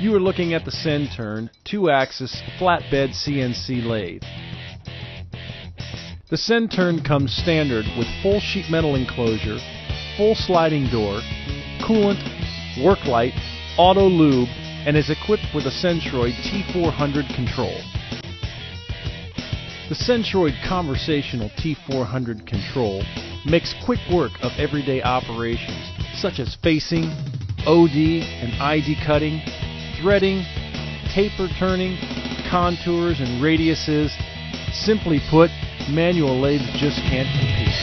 You are looking at the Centurn 2-axis flatbed CNC lathe. The Centurn comes standard with full sheet metal enclosure, full sliding door, coolant, work light, auto lube, and is equipped with a Centroid T400 control. The Centroid conversational T400 control makes quick work of everyday operations such as facing, OD and ID cutting, threading, taper turning, contours and radiuses. Simply put, manual lathes just can't compete.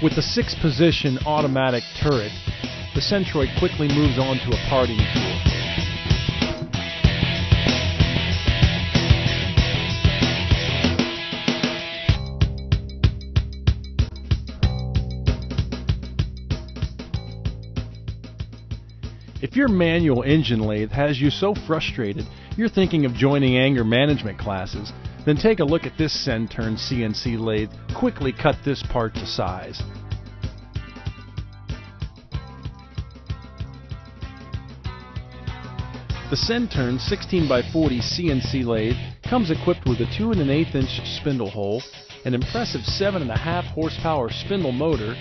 With the 6-position automatic turret, the Centroid quickly moves on to a parting tool. If your manual engine lathe has you so frustrated you're thinking of joining anger management classes, then take a look at this Centurn CNC lathe. Quickly cut this part to size. The Centurn 16x40 CNC lathe comes equipped with a 2 1/8" spindle hole, an impressive 7.5 horsepower spindle motor,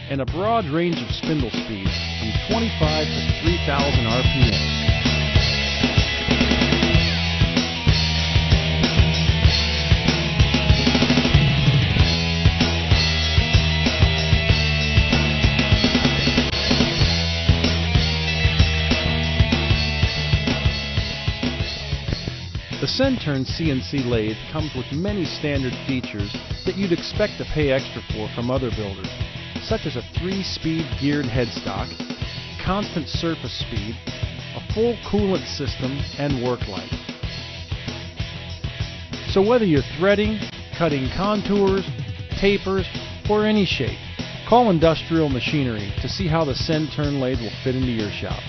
and a broad range of spindle speeds from 25 to 3,000 RPM. The Centurn CNC lathe comes with many standard features that you'd expect to pay extra for from other builders, such as a 3-speed geared headstock, constant surface speed, a full coolant system, and work light. So whether you're threading, cutting contours, tapers, or any shape, call Industrial Machinery to see how the Centurn lathe will fit into your shop.